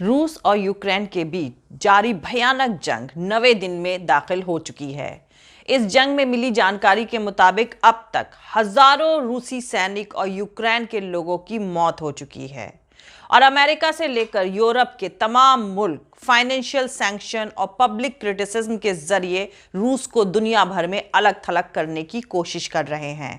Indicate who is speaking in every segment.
Speaker 1: रूस और यूक्रेन के बीच जारी भयानक जंग 9वें दिन में दाखिल हो चुकी है। इस जंग में मिली जानकारी के मुताबिक अब तक हजारों रूसी सैनिक और यूक्रेन के लोगों की मौत हो चुकी है और अमेरिका से लेकर यूरोप के तमाम मुल्क फाइनेंशियल सैंक्शन और पब्लिक क्रिटिसिज्म के जरिए रूस को दुनिया भर में अलग थलग करने की कोशिश कर रहे हैं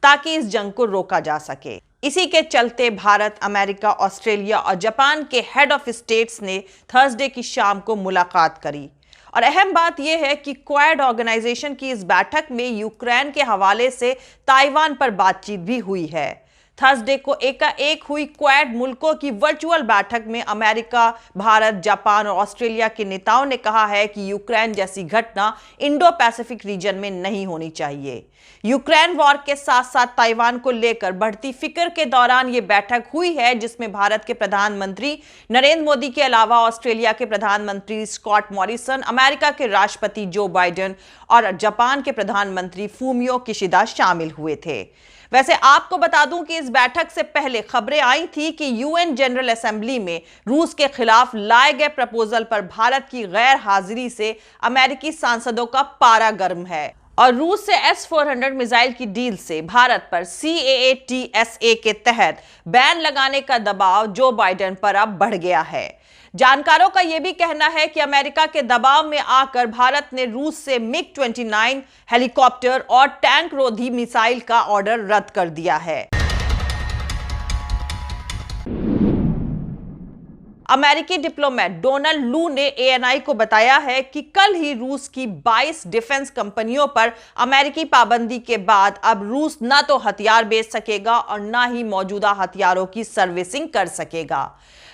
Speaker 1: ताकि इस जंग को रोका जा सके। इसी के चलते भारत, अमेरिका, ऑस्ट्रेलिया और जापान के हेड ऑफ स्टेट्स ने थर्सडे की शाम को मुलाकात करी और अहम बात यह है कि क्वाड ऑर्गेनाइजेशन की इस बैठक में यूक्रेन के हवाले से ताइवान पर बातचीत भी हुई है। थर्सडे को एकाएक हुई क्वाड मुल्कों की वर्चुअल बैठक में अमेरिका, भारत, जापान और ऑस्ट्रेलिया के नेताओं ने कहा है कि यूक्रेन जैसी घटना इंडो पैसिफिक रीजन में नहीं होनी चाहिए। यूक्रेन वॉर के साथ साथ ताइवान को लेकर बढ़ती फिक्र के दौरान यह बैठक हुई है, जिसमें भारत के प्रधानमंत्री नरेंद्र मोदी के अलावा ऑस्ट्रेलिया के प्रधानमंत्री स्कॉट मॉरिसन, अमेरिका के राष्ट्रपति जो बाइडेन और जापान के प्रधानमंत्री फूमियो किशिदा शामिल हुए थे। वैसे आपको बता दूं कि इस बैठक से पहले खबरें आई थी कि यूएन जनरल असेंबली में रूस के खिलाफ लाए गए प्रपोजल पर भारत की गैर हाजिरी से अमेरिकी सांसदों का पारा गर्म है और रूस से S-400 मिसाइल की डील से भारत पर CAATSA के तहत बैन लगाने का दबाव जो बाइडेन पर अब बढ़ गया है। जानकारों का यह भी कहना है कि अमेरिका के दबाव में आकर भारत ने रूस से MiG-29 हेलीकॉप्टर और टैंक रोधी मिसाइल का ऑर्डर रद्द कर दिया है। अमेरिकी डिप्लोमेट डोनाल्ड लू ने ANI को बताया है कि कल ही रूस की 22 डिफेंस कंपनियों पर अमेरिकी पाबंदी के बाद अब रूस ना तो हथियार बेच सकेगा और ना ही मौजूदा हथियारों की सर्विसिंग कर सकेगा।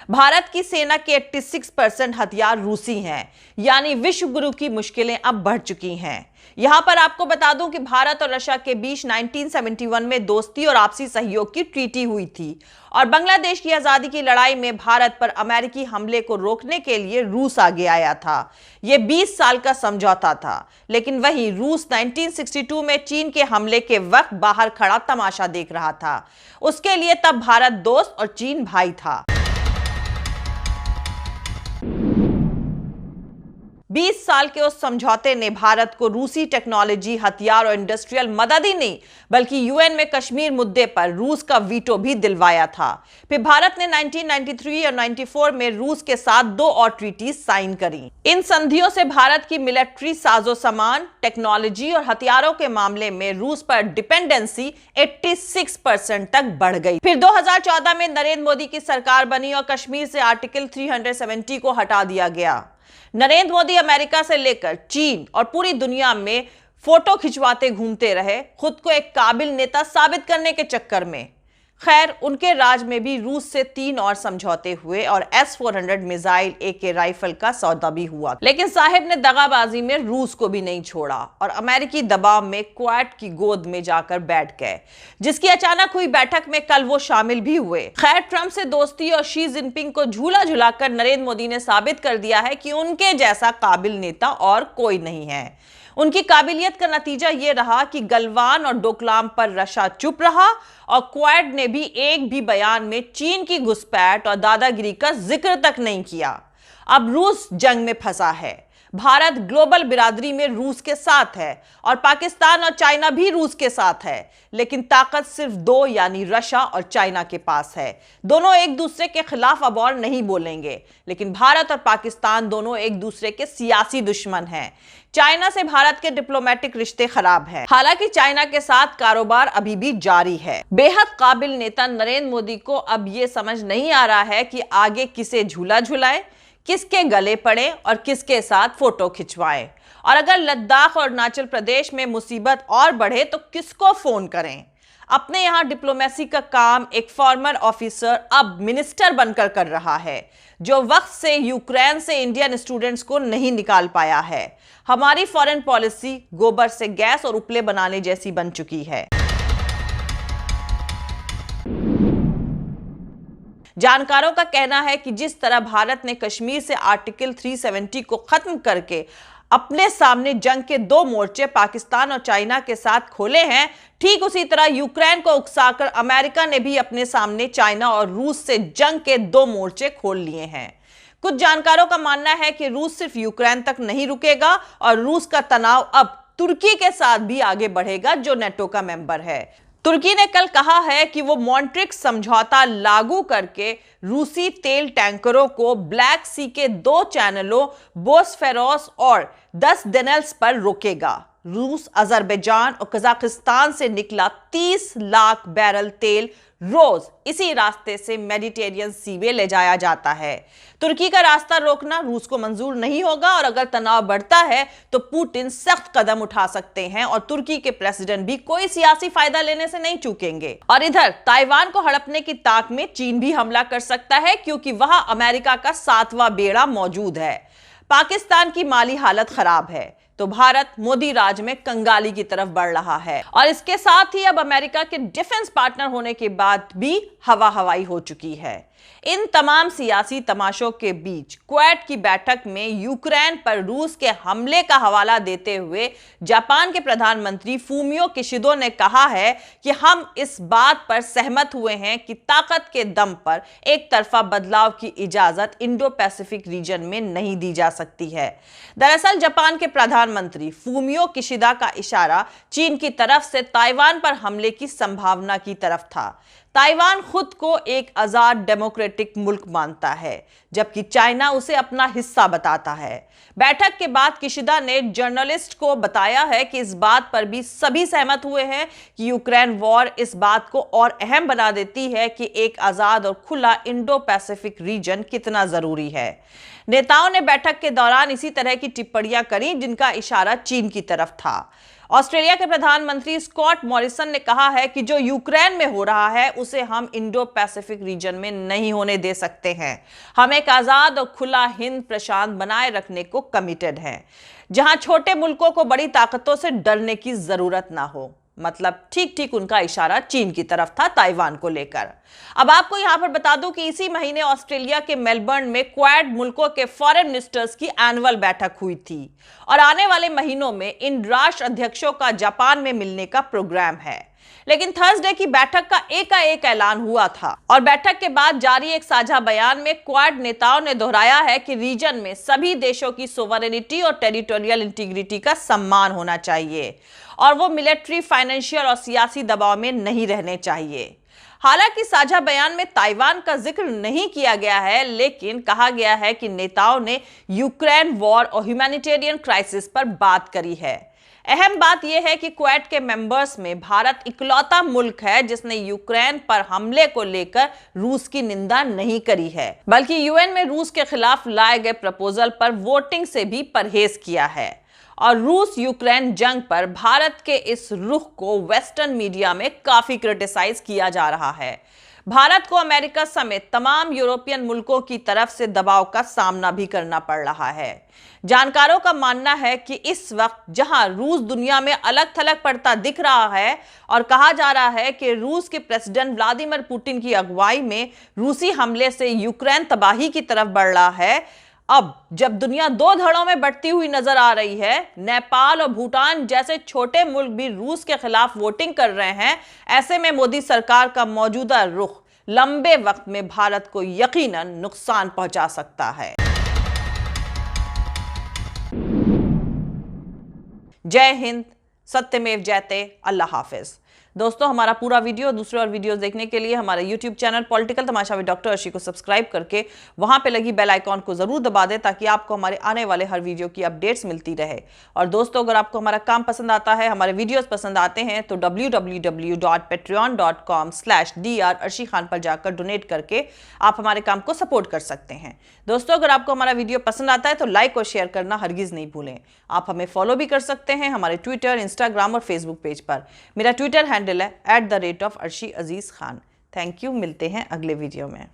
Speaker 1: भारत की सेना के 86% हथियार रूसी हैं, यानी विश्व गुरु की मुश्किलें अब बढ़ चुकी हैं। यहां पर आपको बता दूं कि भारत और रशिया के बीच 1971 में दोस्ती और आपसी सहयोग की ट्रीटी हुई थी और बांग्लादेश की आजादी की लड़ाई में भारत पर अमेरिकी हमले को रोकने के लिए रूस आगे आया था। यह 20 साल का समझौता था, लेकिन वहीं रूस 1962 में चीन के हमले के वक्त बाहर खड़ा तमाशा देख रहा था। उसके लिए तब भारत दोस्त और चीन भाई था। 20 साल के उस समझौते ने भारत को रूसी टेक्नोलॉजी, हथियार और इंडस्ट्रियल मदद ही नहीं बल्कि यूएन में कश्मीर मुद्दे पर रूस का वीटो भी दिलवाया था। फिर भारत ने 1993 और 94 में रूस के साथ 2 और ट्रीटीज साइन करी। इन संधियों से भारत की मिलिट्री साजो सामान, टेक्नोलॉजी और हथियारों के मामले में रूस पर डिपेंडेंसी 86% तक बढ़ गई। फिर 2014 में नरेंद्र मोदी की सरकार बनी और कश्मीर से आर्टिकल 370 को हटा दिया गया। नरेंद्र मोदी अमेरिका से लेकर चीन और पूरी दुनिया में फोटो खिंचवाते घूमते रहे, खुद को एक काबिल नेता साबित करने के चक्कर में। खैर, उनके राज में भी रूस से 3 और समझौते हुए और S-400 मिसाइल AK राइफल का सौदा भी हुआ, लेकिन साहिब ने दगाबाजी में रूस को भी नहीं छोड़ा और अमेरिकी दबाव में क्वाड की गोद में जाकर बैठ गए, जिसकी अचानक हुई बैठक में कल वो शामिल भी हुए। खैर, ट्रंप से दोस्ती और शी जिनपिंग को झूला झुलाकर नरेंद्र मोदी ने साबित कर दिया है कि उनके जैसा काबिल नेता और कोई नहीं है। उनकी काबिलियत का नतीजा यह रहा कि गलवान और डोकलाम पर रशिया चुप रहा और क्वाड ने भी एक भी बयान में चीन की घुसपैठ और दादागिरी का जिक्र तक नहीं किया। अब रूस जंग में फंसा है। भारत ग्लोबल बिरादरी में रूस के साथ है और पाकिस्तान और चाइना भी रूस के साथ है, लेकिन ताकत सिर्फ 2 यानी रशिया और चाइना के पास है। दोनों एक दूसरे के खिलाफ अब और नहीं बोलेंगे, लेकिन भारत और पाकिस्तान दोनों एक दूसरे के सियासी दुश्मन हैं। चाइना से भारत के डिप्लोमेटिक रिश्ते खराब हैं। हालांकि चाइना के साथ कारोबार अभी भी जारी है। बेहद काबिल नेता नरेंद्र मोदी को अब यह समझ नहीं आ रहा है कि आगे किसे झूला झुलाएं, किसके गले पड़े और किसके साथ फोटो खिंचवाएं, और अगर लद्दाख और अरुणाचल प्रदेश में मुसीबत और बढ़े तो किसको फोन करें। अपने यहां डिप्लोमेसी का काम एक फॉर्मर ऑफिसर अब मिनिस्टर बनकर कर रहा है, जो वक्त से यूक्रेन से इंडियन स्टूडेंट्स को नहीं निकाल पाया है। हमारी फॉरेन पॉलिसी गोबर से गैस और उपले बनाने जैसी बन चुकी है। जानकारों का कहना है कि जिस तरह भारत ने कश्मीर से आर्टिकल 370 को खत्म करके अपने सामने जंग के 2 मोर्चे पाकिस्तान और चाइना के साथ खोले हैं, ठीक उसी तरह यूक्रेन को उकसाकर अमेरिका ने भी अपने सामने चाइना और रूस से जंग के 2 मोर्चे खोल लिए हैं। कुछ जानकारों का मानना है कि रूस सिर्फ यूक्रेन तक नहीं रुकेगा और रूस का तनाव अब तुर्की के साथ भी आगे बढ़ेगा, जो नेटो का मेंबर है। तुर्की ने कल कहा है कि वो मॉन्ट्रिक्स समझौता लागू करके रूसी तेल टैंकरों को ब्लैक सी के 2 चैनलों बोस्फेरस और 10 डेनेल्स पर रोकेगा। रूस, अजरबैजान और कजाकिस्तान से निकला 30 लाख बैरल तेल रोज इसी रास्ते से मेडिटेरियन सी में ले जाया जाता है। तुर्की का रास्ता रोकना रूस को मंजूर नहीं होगा और अगर तनाव बढ़ता है तो पुतिन सख्त कदम उठा सकते हैं और तुर्की के प्रेसिडेंट भी कोई सियासी फायदा लेने से नहीं चूकेंगे। और इधर ताइवान को हड़पने की ताक में चीन भी हमला कर सकता है, क्योंकि वहां अमेरिका का 7वां बेड़ा मौजूद है। पाकिस्तान की माली हालत खराब है तो भारत मोदी राज में कंगाली की तरफ बढ़ रहा है और इसके साथ ही अब अमेरिका के डिफेंस पार्टनर होने के बाद भी हवा हवाई हो चुकी है। इन तमाम सियासी तमाशों के बीच क्वेड की बैठक में यूक्रेन पर रूस के हमले का हवाला देते हुए जापान के प्रधानमंत्री फूमियो किशिदो ने कहा है कि हम इस बात पर सहमत हुए हैं कि ताकत के दम पर एक तरफा बदलाव की इजाजत इंडो पैसिफिक रीजन में नहीं दी जा सकती है। दरअसल जापान के प्रधानमंत्री फूमियो किशिदा का इशारा चीन की तरफ से ताइवान पर हमले की संभावना की तरफ था। ताइवान खुद को एक आजाद डेमोक्रेटिक मुल्क मानता है, जबकि चाइना उसे अपना हिस्सा बताता है। बैठक के बाद किशिदा ने जर्नलिस्ट को बताया है कि इस बात पर भी सभी सहमत हुए हैं कि यूक्रेन वॉर इस बात को और अहम बना देती है कि एक आजाद और खुला इंडो पैसिफिक रीजन कितना जरूरी है। नेताओं ने बैठक के दौरान इसी तरह की टिप्पणियां करी जिनका इशारा चीन की तरफ था। ऑस्ट्रेलिया के प्रधानमंत्री स्कॉट मॉरिसन ने कहा है कि जो यूक्रेन में हो रहा है उसे हम इंडो पैसिफिक रीजन में नहीं होने दे सकते हैं। हम एक आजाद और खुला हिंद प्रशांत बनाए रखने को कमिटेड हैं, जहां छोटे मुल्कों को बड़ी ताकतों से डरने की जरूरत ना हो। मतलब ठीक ठीक उनका इशारा चीन की तरफ था ताइवान को लेकर। अब आपको यहां पर बता दूं कि इसी महीने ऑस्ट्रेलिया के मेलबर्न में क्वाड मुल्कों के फॉरेन मिनिस्टर्स की एनुअल बैठक हुई थी और आने वाले महीनों में इन राष्ट्र अध्यक्षों का जापान में मिलने का प्रोग्राम है। लेकिन थर्सडे की बैठक का एकाएक ऐलान हुआ था और बैठक के बाद जारी एक साझा बयान में क्वाड नेताओं ने दोहराया है कि रीजन में सभी देशों की सोवरेनिटी और टेरिटोरियल इंटीग्रिटी का सम्मान होना चाहिए और वो मिलिट्री, फाइनेंशियल और सियासी दबाव में नहीं रहने चाहिए। हालांकि साझा बयान में ताइवान का जिक्र नहीं किया गया है, लेकिन कहा गया है कि नेताओं ने यूक्रेन वॉर और ह्यूमैनिटेरियन क्राइसिस पर बात करी है। अहम बात यह है कि क्वेड के मेंबर्स में भारत इकलौता मुल्क है जिसने यूक्रेन पर हमले को लेकर रूस की निंदा नहीं करी है, बल्कि यूएन में रूस के खिलाफ लाए गए प्रपोजल पर वोटिंग से भी परहेज किया है। और रूस यूक्रेन जंग पर भारत के इस रुख को वेस्टर्न मीडिया में काफी क्रिटिसाइज किया जा रहा है। भारत को अमेरिका समेत तमाम यूरोपियन मुल्कों की तरफ से दबाव का सामना भी करना पड़ रहा है। जानकारों का मानना है कि इस वक्त जहां रूस दुनिया में अलग थलग पड़ता दिख रहा है और कहा जा रहा है कि रूस के प्रेसिडेंट व्लादिमीर पुतिन की अगुवाई में रूसी हमले से यूक्रेन तबाही की तरफ बढ़ रहा है, अब जब दुनिया 2 धड़ों में बढ़ती हुई नजर आ रही है, नेपाल और भूटान जैसे छोटे मुल्क भी रूस के खिलाफ वोटिंग कर रहे हैं, ऐसे में मोदी सरकार का मौजूदा रुख लंबे वक्त में भारत को यकीनन नुकसान पहुंचा सकता है। जय हिंद, सत्यमेव जयते, अल्लाह हाफिज। दोस्तों, हमारा पूरा वीडियो दूसरे और वीडियोस देखने के लिए हमारे YouTube channel political Tamasha with doctor Arshi को सब्सक्राइब करके वहां पे लगी बेल आइकॉन को जरूर दबा दें ताकि आपको हमारे आने वाले हर वीडियो की अपडेट्स मिलती रहे। और दोस्तों, अगर आपको हमारा काम पसंद आता है, हमारे वीडियोस पसंद आते हैं तो www.patreon.com/dr अर्शी खान पर जाकर डोनेट करके आप हमारे काम को सपोर्ट कर सकते हैं। दोस्तों, अगर आपको हमारा वीडियो पसंद आता है तो लाइक और शेयर करना हरगिज नहीं भूलें। आप हमें फॉलो भी कर सकते हैं हमारे ट्विटर, इंस्टाग्राम और फेसबुक पेज पर। मेरा ट्विटर हैंडल है @arshi aziz khan। Thank you, मिलते हैं अगले वीडियो में।